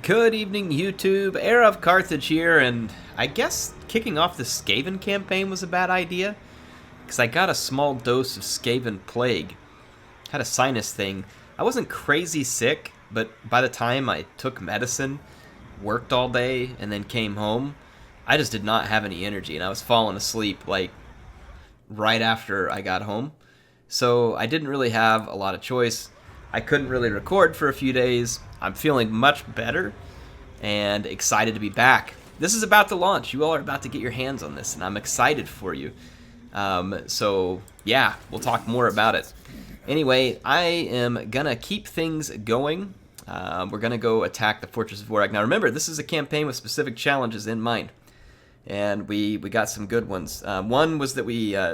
Good evening, YouTube. HeirofCarthage here, and I guess kicking off the Skaven campaign was a bad idea, because I got a small dose of Skaven plague. Had a sinus thing. I wasn't crazy sick, but by the time I took medicine, worked all day, and then came home, I just did not have any energy, and I was falling asleep, like, right after I got home. So I didn't really have a lot of choice. I couldn't really record for a few days. I'm feeling much better and excited to be back. This is about to launch. You all are about to get your hands on this, and I'm excited for you. So, yeah, we'll talk more about it. Anyway, I am going to keep things going. We're going to go attack the Fortress of Warhag. Now, remember, this is a campaign with specific challenges in mind. And we got some good ones. One was that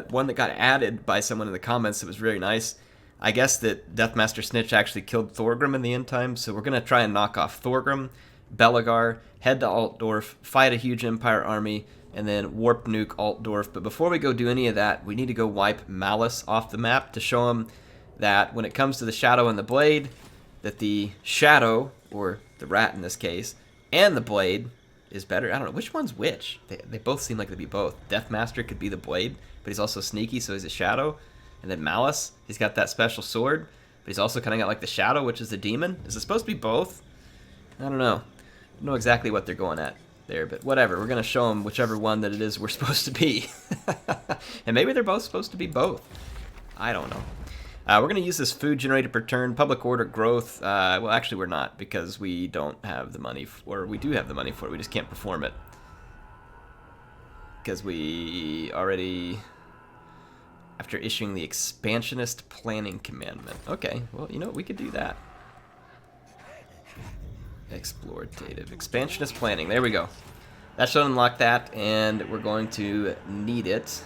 one that got added by someone in the comments that was really nice. I guess that Deathmaster Snikch actually killed Thorgrim in the end time, so we're going to try and knock off Thorgrim, Belegar, head to Altdorf, fight a huge Empire army, and then warp-nuke Altdorf. But before we go do any of that, we need to go wipe Malus off the map to show him that when it comes to the Shadow and the Blade, that the Shadow, or the Rat in this case, and the Blade is better. I don't know, which one's which? They both seem like they'd be both. Deathmaster could be the Blade, but he's also sneaky, so he's a Shadow. And then Malus, he's got that special sword, but he's also kind of got like the Shadow, which is the demon. Is it supposed to be both? I don't know. I don't know exactly what they're going at there, but whatever. We're going to show them whichever one that it is we're supposed to be. And maybe they're both supposed to be both. I don't know. We're going to use this food generated per turn, public order growth. Well, actually, we're not, because we don't have the money, or we do have the money for it. We just can't perform it. Because we already... After issuing the expansionist planning commandment. Okay, well, you know what? We could do that. Explorative. Expansionist planning. There we go. That should unlock that, and we're going to need it.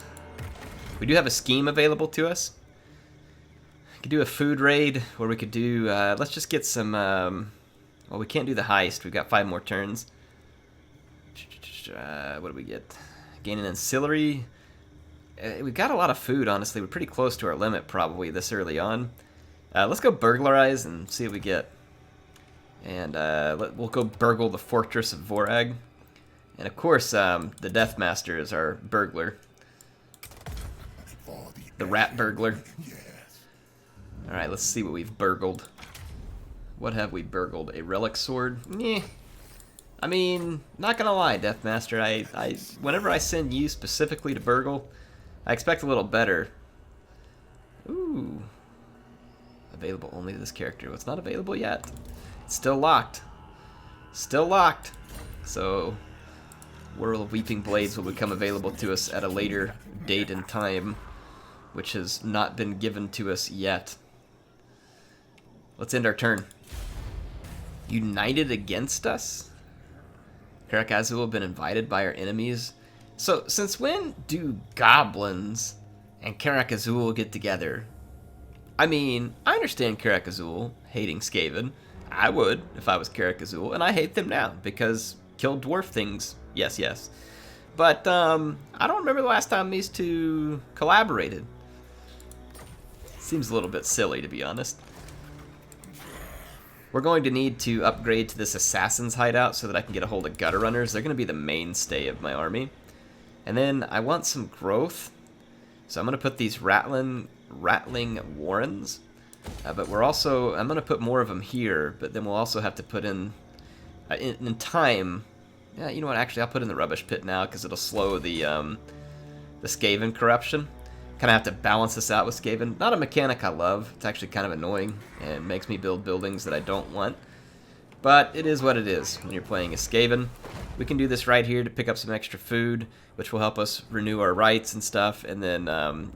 We do have a scheme available to us. We could do a food raid, or we could do... let's just get some... well, we can't do the heist. We've got 5 more turns. What do we get? Gain an ancillary... We've got a lot of food, honestly. We're pretty close to our limit, probably, this early on. Let's go burglarize and see what we get. And we'll go burgle the Fortress of Warhag. And, of course, the Deathmaster is our burglar. The rat burglar. Alright, let's see what we've burgled. What have we burgled? A relic sword? Meh. I mean, not gonna lie, Deathmaster. Whenever I send you specifically to burgle... I expect a little better. Ooh. Available only to this character. Well, it's not available yet. It's still locked. Still locked. So, Whirl of Weeping Blades will become available to us at a later date and time, which has not been given to us yet. Let's end our turn. United against us? Karak Azul have been invited by our enemies. So, since when do goblins and Karak Azul get together? I mean, I understand Karak Azul hating Skaven. I would, if I was Karak Azul, and I hate them now, because kill dwarf things, yes, yes. But, I don't remember the last time these two collaborated. Seems a little bit silly, to be honest. We're going to need to upgrade to this assassin's hideout so that I can get a hold of gutter runners. They're going to be the mainstay of my army. And then I want some growth, so I'm going to put these rattling warrens. But I'm going to put more of them here, but then we'll also have to put in time. Yeah, you know what? Actually, I'll put in the rubbish pit now because it'll slow the Skaven corruption. Kind of have to balance this out with Skaven. Not a mechanic I love. It's actually kind of annoying and makes me build buildings that I don't want. But it is what it is when you're playing a Skaven. We can do this right here to pick up some extra food, which will help us renew our rights and stuff, and then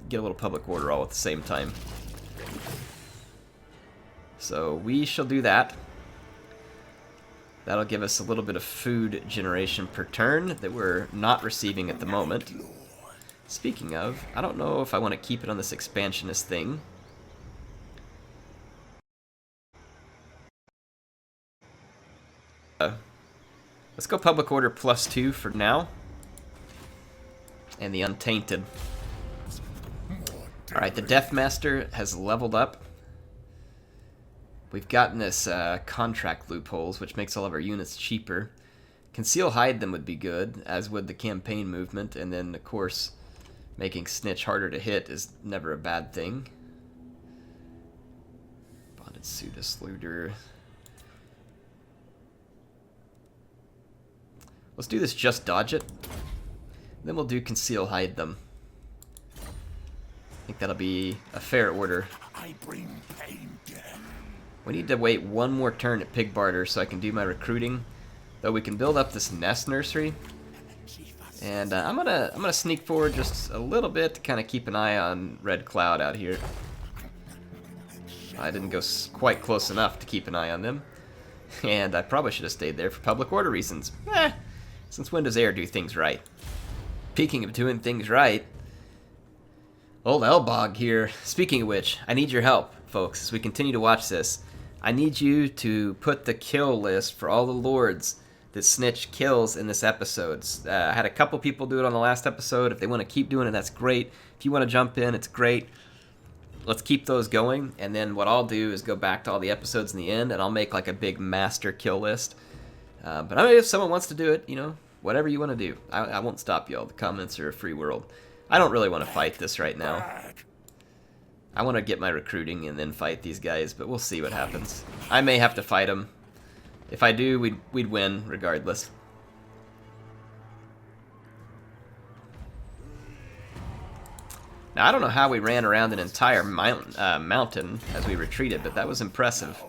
get a little public order all at the same time. So we shall do that. That'll give us a little bit of food generation per turn that we're not receiving at the moment. Speaking of, I don't know if I want to keep it on this expansionist thing. Let's go public order +2 for now. And the Untainted. Alright, the Deathmaster has leveled up. We've gotten this contract loopholes, which makes all of our units cheaper. Conceal hide them would be good, as would the campaign movement, and then, of course, making Snikch harder to hit is never a bad thing. Bonded Sudus Looter. Let's do this just dodge it. Then we'll do conceal hide them. I think that'll be a fair order. I bring pain death. We need to wait one more turn at Pig Barter so I can do my recruiting. Though we can build up this nest nursery. And I'm gonna sneak forward just a little bit to kind of keep an eye on Red Cloud out here. I didn't go quite close enough to keep an eye on them. And I probably should have stayed there for public order reasons. Since when does air do things right? Speaking of doing things right, old Elbog here. Speaking of which, I need your help, folks, as we continue to watch this. I need you to put the kill list for all the lords that Snikch kills in this episode. I had a couple people do it on the last episode. If they want to keep doing it, that's great. If you want to jump in, it's great. Let's keep those going, and then what I'll do is go back to all the episodes in the end, and I'll make like a big master kill list. But I mean, if someone wants to do it, you know, whatever you want to do, I won't stop y'all. The comments are a free world. I don't really want to fight this right now. I want to get my recruiting and then fight these guys, but we'll see what happens. I may have to fight them. If I do, we'd win regardless. Now, I don't know how we ran around an entire mountain as we retreated, but that was impressive.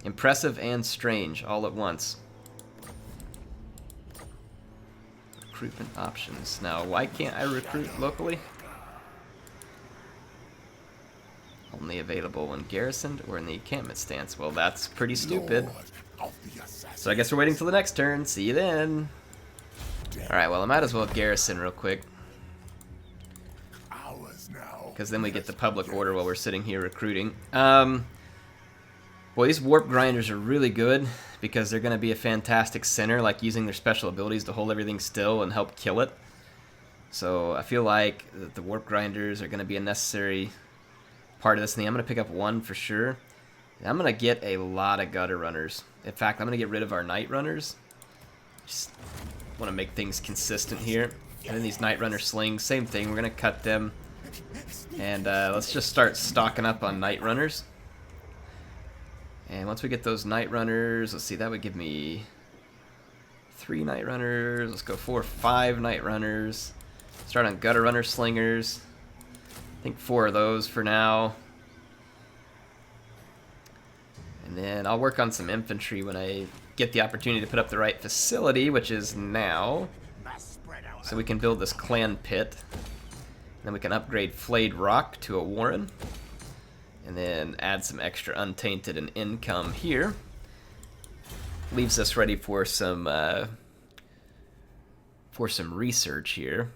Impressive and strange all at once. Recruitment options. Now, why can't I recruit locally? Only available when garrisoned or in the encampment stance. Well, that's pretty stupid. So I guess we're waiting till the next turn. See you then. Alright, well, I might as well garrison real quick. Because then we get the public order while we're sitting here recruiting. Well, these warp grinders are really good because they're going to be a fantastic center, like using their special abilities to hold everything still and help kill it. So I feel like the warp grinders are going to be a necessary part of this thing. I'm going to pick up one for sure. And I'm going to get a lot of gutter runners. In fact, I'm going to get rid of our night runners. Just want to make things consistent here. And then these night runner slings, same thing. We're going to cut them. And let's just start stocking up on night runners. And once we get those night runners, let's see, that would give me 3 night runners. Let's go 4 or 5 night runners. Start on gutter runner slingers. I think 4 of those for now. And then I'll work on some infantry when I get the opportunity to put up the right facility, which is now. So we can build this clan pit. Then we can upgrade Flayed Rock to a Warren. And then add some extra Untainted and Income here. Leaves us ready for some research here.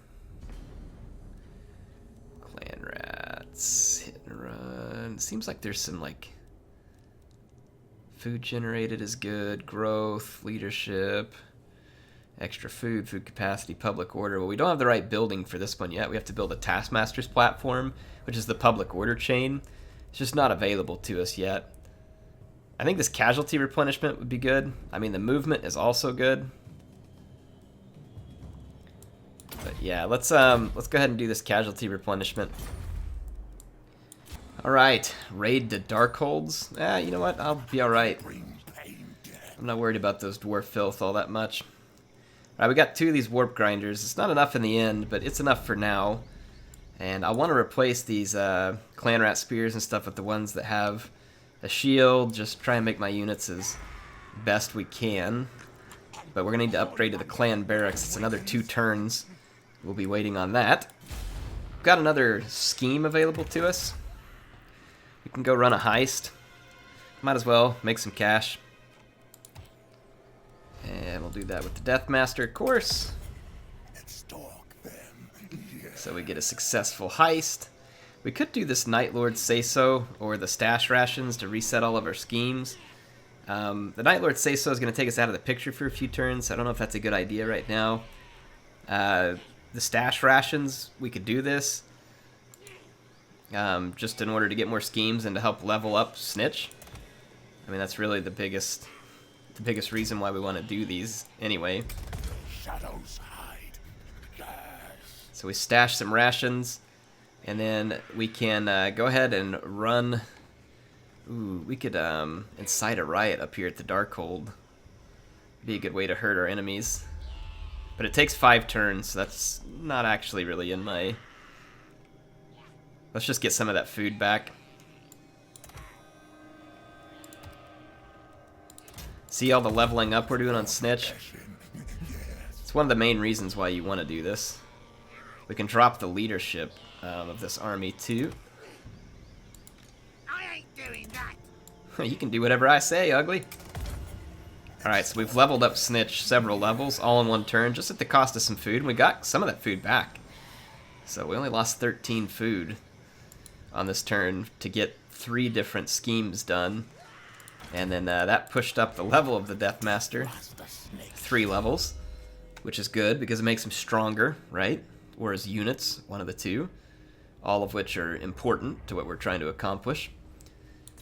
Clan Rats, hit and run. Seems like there's some like food generated is good, growth, leadership, extra food, food capacity, public order. Well, we don't have the right building for this one yet. We have to build a Taskmaster's platform, which is the public order chain. It's just not available to us yet. I think this casualty replenishment would be good. I mean, the movement is also good. But yeah, let's go ahead and do this casualty replenishment. All right, raid the Darkholds. You know what? I'll be all right. I'm not worried about those dwarf filth all that much. All right, we got 2 of these warp grinders. It's not enough in the end, but it's enough for now. And I want to replace these clan rat spears and stuff with the ones that have a shield. Just try and make my units as best we can. But we're going to need to upgrade to the clan barracks. It's another 2 turns. We'll be waiting on that. We've got another scheme available to us. We can go run a heist. Might as well make some cash. And we'll do that with the Deathmaster, of course. So we get a successful heist. We could do this Night Lord Say-So or the stash rations to reset all of our schemes. The Night Lord Say-So is going to take us out of the picture for a few turns. I don't know if that's a good idea right now. The stash rations, we could do this. just in order to get more schemes and to help level up Snikch. I mean, that's really the biggest reason why we want to do these anyway. Shadows hide. Yes. So we stash some rations, and then we can go ahead and run. Ooh, we could incite a riot up here at the Darkhold. Be a good way to hurt our enemies. But it takes 5 turns, so that's not actually really in my... Let's just get some of that food back. See all the leveling up we're doing on Snikch? It's one of the main reasons why you want to do this. We can drop the leadership of this army too. I ain't doing that. You can do whatever I say, ugly. Alright, so we've leveled up Snikch several levels, all in one turn, just at the cost of some food, and we got some of that food back. So we only lost 13 food on this turn to get 3 different schemes done. And then that pushed up the level of the Death Master 3 levels, which is good because it makes him stronger, right? Or his units, one of the two, all of which are important to what we're trying to accomplish.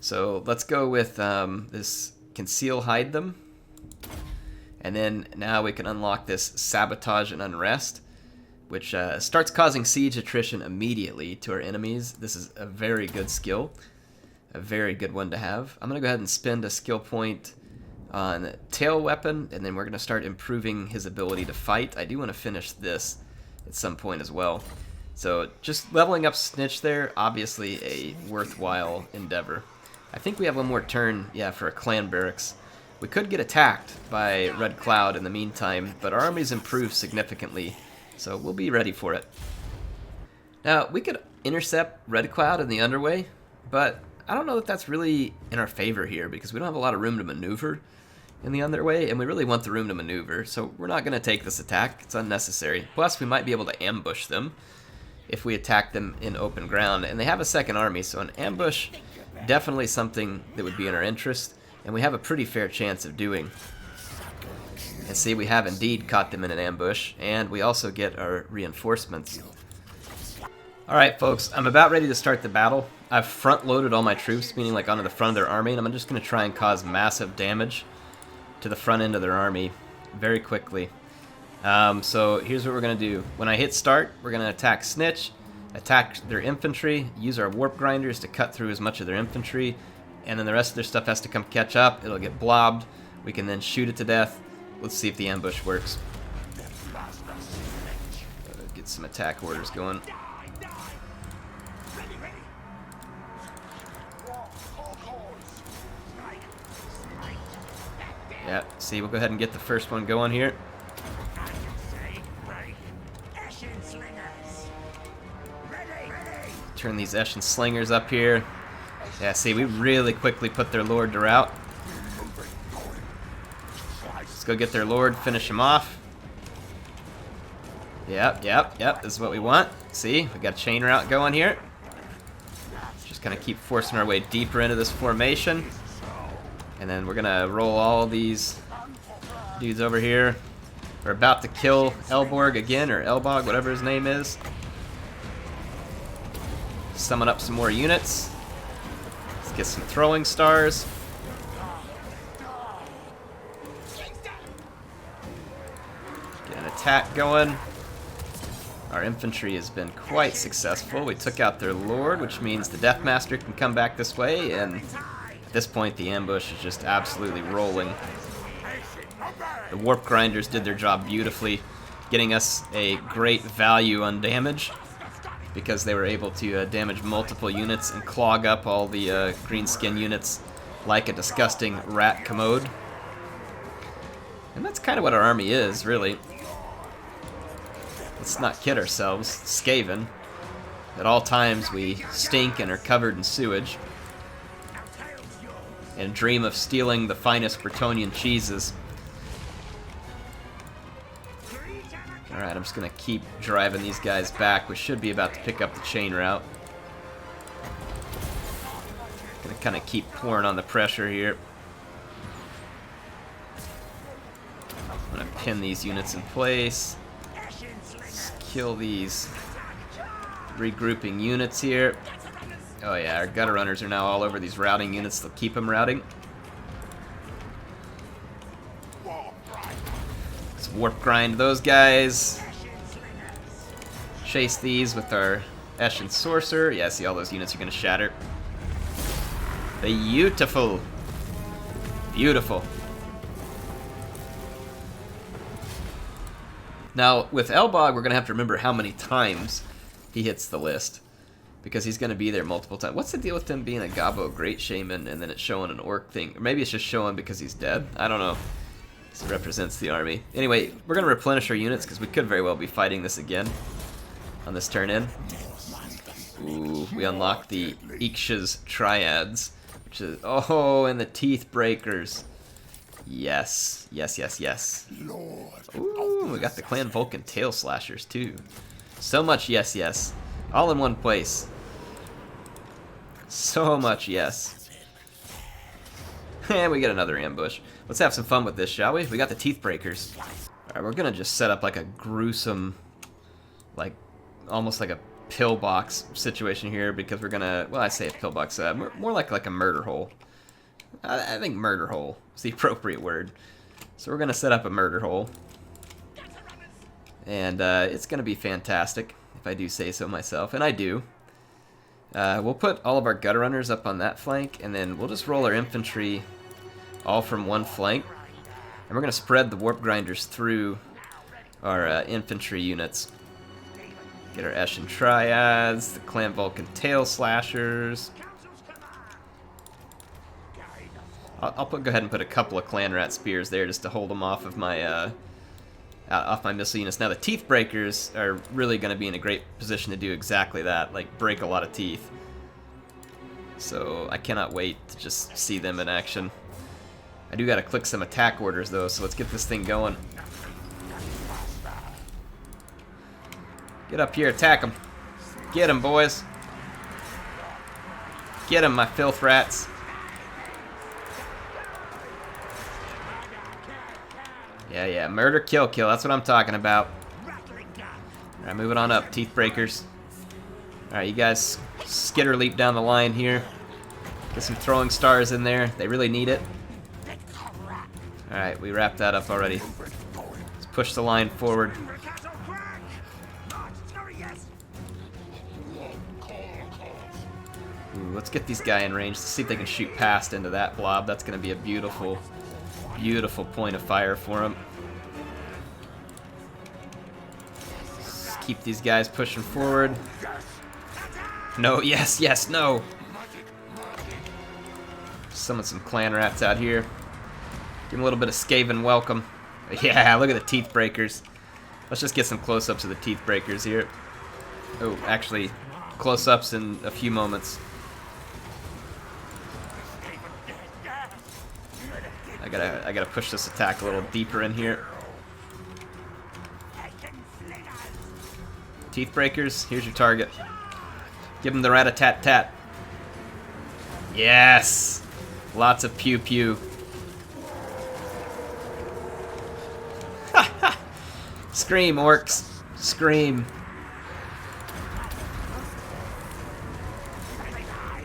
So let's go with this Conceal Hide Them. And then now we can unlock this Sabotage and Unrest, which starts causing siege attrition immediately to our enemies. This is a very good skill, a very good one to have. I'm going to go ahead and spend a skill point on Tail Weapon, and then we're going to start improving his ability to fight. I do want to finish this at some point as well. So just leveling up Snikch there, obviously a worthwhile endeavor. I think we have one more turn, yeah, for a clan barracks. We could get attacked by Red Cloud in the meantime, but our army's improved significantly, so we'll be ready for it. Now, we could intercept Red Cloud in the underway, but I don't know that that's really in our favor here, because we don't have a lot of room to maneuver in the underway, and we really want the room to maneuver, so we're not going to take this attack. It's unnecessary. Plus, we might be able to ambush them if we attack them in open ground, and they have a second army, so an ambush, definitely something that would be in our interest. And we have a pretty fair chance of doing. And see, we have indeed caught them in an ambush, and we also get our reinforcements. Alright folks, I'm about ready to start the battle. I've front-loaded all my troops, meaning like onto the front of their army, and I'm just going to try and cause massive damage to the front end of their army very quickly. So here's what we're going to do. When I hit start, we're going to attack Snikch, attack their infantry, use our warp grinders to cut through as much of their infantry, and then the rest of their stuff has to come catch up. It'll get blobbed. We can then shoot it to death. Let's see if the ambush works. Get some attack orders going. Yeah, see, we'll go ahead and get the first one going here. Turn these Eshin Slingers up here. Yeah, see, we really quickly put their lord to rout. Let's go get their lord, finish him off. Yep, this is what we want. See, we got a chain route going here. Just gonna keep forcing our way deeper into this formation. And then we're gonna roll all these dudes over here. We're about to kill Elborg again, or Elbog, whatever his name is. Summon up some more units. Let's get some throwing stars. Get an attack going. Our infantry has been quite successful. We took out their lord, which means the Death Master can come back this way, and at this point the ambush is just absolutely rolling. The warp grinders did their job beautifully, getting us a great value on damage, because they were able to damage multiple units and clog up all the green skin units like a disgusting rat commode. And that's kind of what our army is, really. Let's not kid ourselves. Skaven. At all times we stink and are covered in sewage. And dream of stealing the finest Bretonnian cheeses. Alright, I'm just going to keep driving these guys back. We should be about to pick up the chain route. Going to kind of keep pouring on the pressure here. I'm going to pin these units in place. Let's kill these regrouping units here. Oh yeah, our gutter runners are now all over these routing units. They'll keep them routing. Let's warp grind those guys. Chase these with our Esh and Sorcerer. Yeah, see all those units are going to shatter. Beautiful. Beautiful. Now, with Elbog, we're going to have to remember how many times he hits the list, because he's going to be there multiple times. What's the deal with him being a Gabo Great Shaman and then it's showing an Orc thing? Or maybe it's just showing because he's dead. I don't know. This represents the army. Anyway, we're going to replenish our units because we could very well be fighting this again on this turn in. Ooh, we unlock the Ixcha's Triads, which is... Oh, and the Teeth Breakers. Yes. Yes, yes, yes. Ooh, we got the Clan Vulcan Tail Slashers, too. So much yes, yes. All in one place. So much yes. And we get another ambush. Let's have some fun with this, shall we? We got the Teeth Breakers. Alright, we're gonna just set up like a gruesome, like, almost like a pillbox situation here, because we're gonna, well, I say a pillbox, more like a murder hole. I think murder hole is the appropriate word. So we're gonna set up a murder hole. And it's gonna be fantastic, if I do say so myself, and I do. We'll put all of our gutter runners up on that flank, and then we'll just roll our infantry all from one flank. And we're going to spread the warp grinders through our infantry units. Get our Esh and Triads, the Clan Vulcan Tail Slashers. I'll go ahead and put a couple of Clan Rat Spears there just to hold them off of my missile units. Now the Teeth Breakers are really going to be in a great position to do exactly that, like break a lot of teeth. So I cannot wait to just see them in action. I do got to click some attack orders though, so let's get this thing going. Get up here, attack them. Get them, boys. Get them, my filth rats. Yeah, murder, kill, that's what I'm talking about. Alright, moving on up, Teeth Breakers. Alright, you guys skitter leap down the line here. Get some throwing stars in there, they really need it. Alright, we wrapped that up already. Let's push the line forward. Ooh, let's get these guys in range. Let's see if they can shoot past into that blob. That's going to be a beautiful, beautiful point of fire for them. Let's keep these guys pushing forward. No, yes, yes, no. Summon some clan rats out here. Give them a little bit of Skaven welcome. Yeah, look at the Teeth Breakers. Let's just get some close-ups of the Teeth Breakers here. Oh, actually, close-ups in a few moments. I gotta push this attack a little deeper in here. Teeth Breakers, here's your target. Give them the rat-a-tat-tat. Yes! Lots of pew-pew. Scream, orcs. Scream.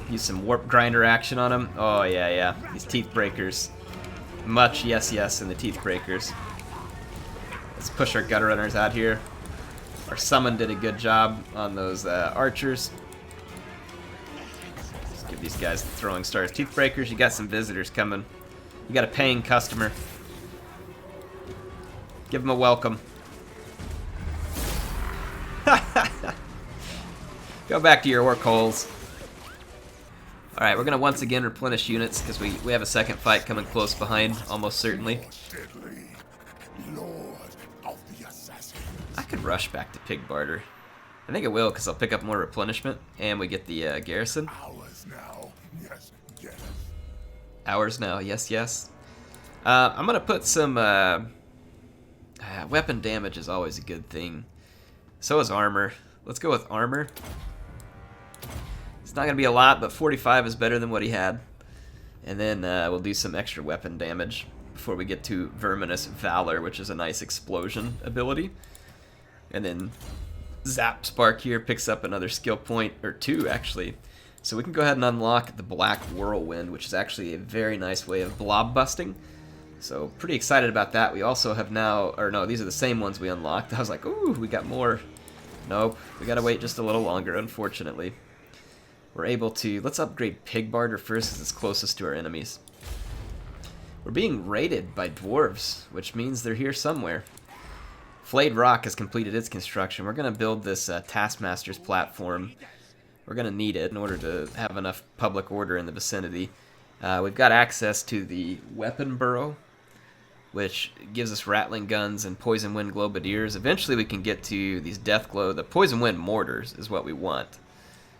Use some warp grinder action on them. Oh, yeah. These Teeth Breakers. Much yes, yes in the Teeth Breakers. Let's push our gutter runners out here. Our summon did a good job on those archers. Let's give these guys throwing stars. Teeth Breakers, you got some visitors coming. You got a paying customer. Give them a welcome. Go back to your work holes. Alright, we're going to once again replenish units because we have a second fight coming close behind, almost certainly. I could rush back to Pig Barter. I think I will because I'll pick up more replenishment and we get the garrison. Hours now, yes, yes. Hours now, yes, yes. I'm going to put some... weapon damage is always a good thing. So is armor. Let's go with armor. It's not going to be a lot, but 45 is better than what he had. And then we'll do some extra weapon damage before we get to Verminous Valor, which is a nice explosion ability. And then Zap Spark here picks up another skill point, or two actually. So we can go ahead and unlock the Black Whirlwind, which is actually a very nice way of blob busting. So pretty excited about that. We also have now, or no, these are the same ones we unlocked. I was like, ooh, we got more. Nope, we gotta wait just a little longer, unfortunately. We're able to, let's upgrade Pig Barter first because it's closest to our enemies. We're being raided by dwarves, which means they're here somewhere. Flayed Rock has completed its construction. We're gonna build this Taskmaster's platform. We're going to need it in order to have enough public order in the vicinity. We've got access to the Weapon Burrow, which gives us Rattling Guns and Poison Wind Globadiers. Eventually we can get to these Deathglow. The Poison Wind Mortars is what we want.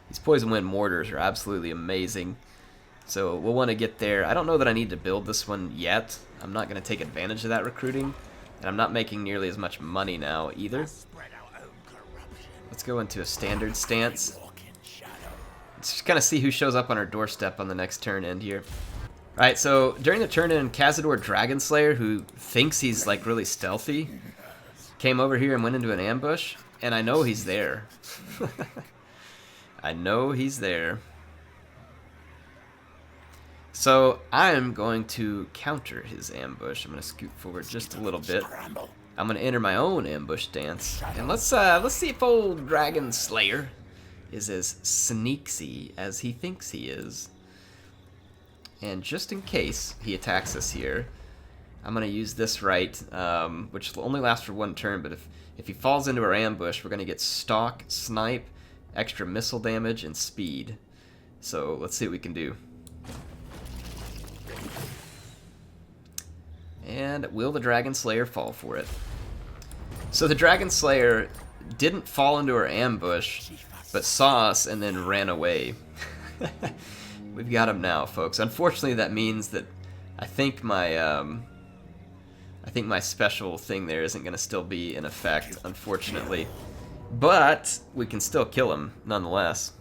These Poison Wind Mortars are absolutely amazing. So we'll want to get there. I don't know that I need to build this one yet. I'm not going to take advantage of that recruiting. And I'm not making nearly as much money now either. Let's go into a standard stance. Let's just kind of see who shows up on our doorstep on the next turn end here. Alright, so during the turn in, Cazador Dragonslayer, who thinks he's like really stealthy, came over here and went into an ambush, and I know he's there. I know he's there. So I'm going to counter his ambush. I'm going to scoot forward just a little bit. I'm going to enter my own ambush dance, and let's see if old Dragon Slayer is as sneaky as he thinks he is. And just in case he attacks us here, I'm going to use this right, which will only last for one turn, but if he falls into our ambush, we're going to get stalk, snipe, extra missile damage, and speed. So let's see what we can do. And will the Dragon Slayer fall for it? So the Dragon Slayer didn't fall into our ambush, but saw us and then ran away. We've got him now, folks. Unfortunately, that means that I think my special thing there isn't going to still be in effect, unfortunately. But we can still kill him, nonetheless.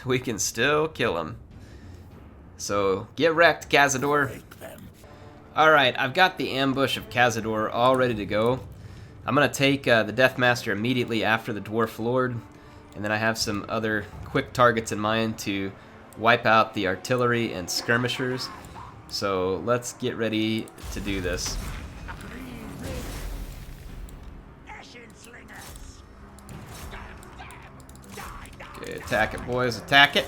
We can still kill him. So get wrecked, Cazador. Alright, I've got the ambush of Cazador all ready to go. I'm going to take the Deathmaster immediately after the Dwarf Lord. And then I have some other quick targets in mind to wipe out the artillery and skirmishers. So let's get ready to do this. Okay, attack it, boys, attack it.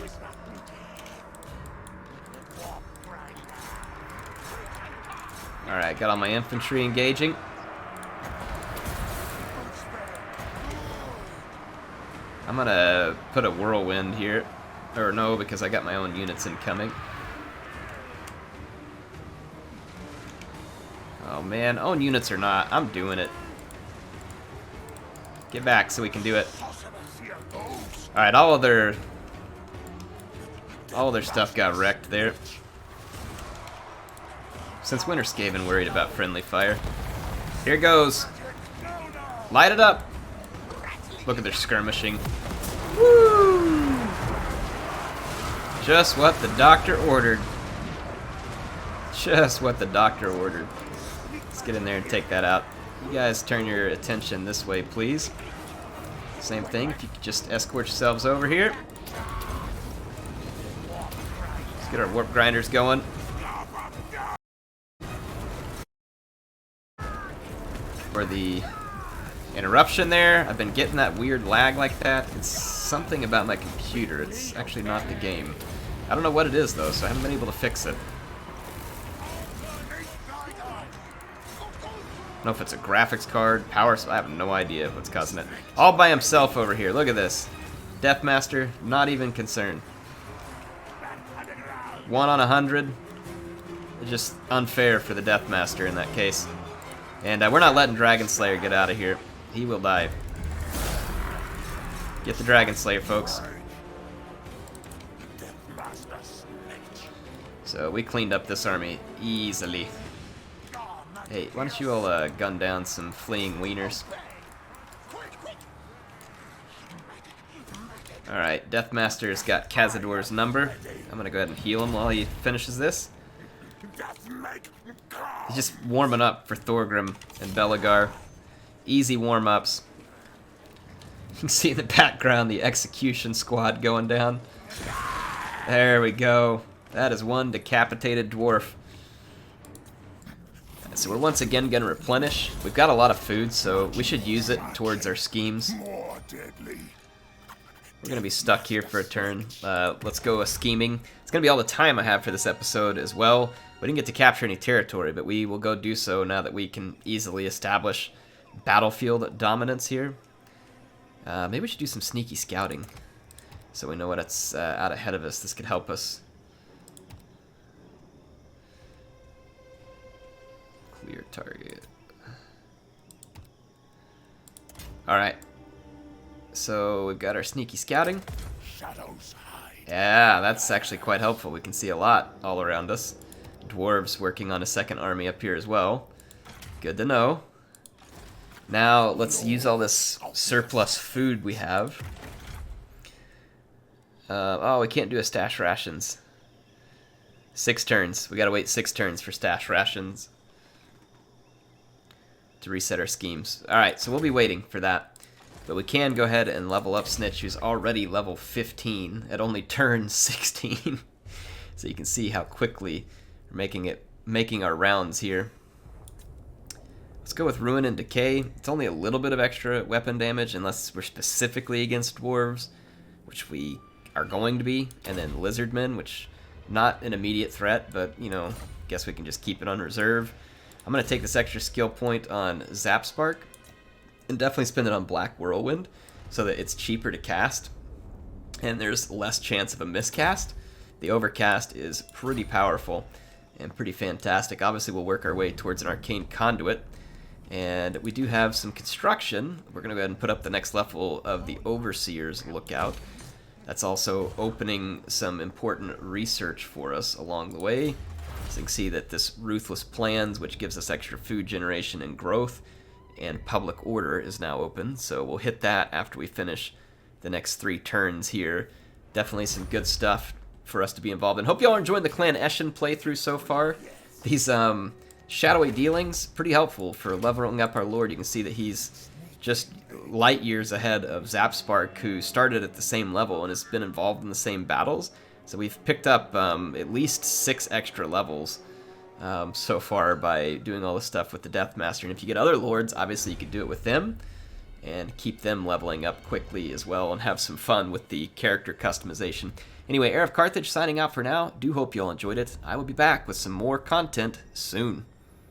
Alright, got all my infantry engaging. I'm gonna put a whirlwind here. Or no, because I got my own units incoming. Oh man, own units or not, I'm doing it. Get back so we can do it. Alright, all of their stuff got wrecked there. Since when are Skaven worried about friendly fire? Here goes. Light it up. Look at their skirmishing. Woo! Just what the doctor ordered. Just what the doctor ordered. Let's get in there and take that out. You guys turn your attention this way, please. Same thing, if you could just escort yourselves over here. Let's get our warp grinders going. For the interruption there, I've been getting that weird lag like that. It's something about my computer. It's actually not the game. I don't know what it is though, so I haven't been able to fix it. I don't know if it's a graphics card, power, I have no idea what's causing it. All by himself over here, look at this. Deathmaster, not even concerned. 1 on 100. It's just unfair for the Deathmaster in that case. And we're not letting Dragon Slayer get out of here. He will die. Get the Dragon Slayer, folks. So we cleaned up this army easily. Hey, why don't you all gun down some fleeing wieners? Alright, Deathmaster's got Cazador's number. I'm gonna go ahead and heal him while he finishes this. He's just warming up for Thorgrim and Belegar. Easy warm-ups. You can see in the background the execution squad going down. There we go. That is one decapitated dwarf. So we're once again going to replenish. We've got a lot of food, so we should use it towards our schemes. More deadly. We're going to be stuck here for a turn. Let's go scheming. It's going to be all the time I have for this episode as well. We didn't get to capture any territory, but we will go do so now that we can easily establish battlefield dominance here. Maybe we should do some sneaky scouting so we know what's out ahead of us. This could help us. Clear target. Alright. So we've got our sneaky scouting. Shadows hide. Yeah, that's actually quite helpful. We can see a lot all around us. Dwarves working on a second army up here as well. Good to know. Now let's use all this surplus food we have. Oh, we can't do a stash rations. 6 turns. We gotta wait 6 turns for stash rations to reset our schemes. Alright, so we'll be waiting for that. But we can go ahead and level up Snikch, who's already level 15 at only turn 16. So you can see how quickly we're making our rounds here. Let's go with Ruin and Decay. It's only a little bit of extra weapon damage unless we're specifically against dwarves, which we are going to be. And then Lizardmen, which not an immediate threat, but you know, guess we can just keep it on reserve. I'm going to take this extra skill point on Zap Spark and definitely spend it on Black Whirlwind so that it's cheaper to cast and there's less chance of a miscast. The Overcast is pretty powerful and pretty fantastic. Obviously, we'll work our way towards an Arcane Conduit, and we do have some construction. We're going to go ahead and put up the next level of the Overseer's Lookout. That's also opening some important research for us along the way. So you can see that this Ruthless Plans, which gives us extra food generation and growth, and Public Order is now open, so we'll hit that after we finish the next 3 turns here. Definitely some good stuff for us to be involved in. Hope y'all are enjoying the Clan Eshin playthrough so far. These shadowy dealings, pretty helpful for leveling up our Lord. You can see that he's just light years ahead of Zapspark, who started at the same level and has been involved in the same battles. So we've picked up at least 6 extra levels so far by doing all this stuff with the Deathmaster. And if you get other lords, obviously you could do it with them and keep them leveling up quickly as well and have some fun with the character customization. Anyway, HeirofCarthage signing out for now. Do hope you all enjoyed it. I will be back with some more content soon.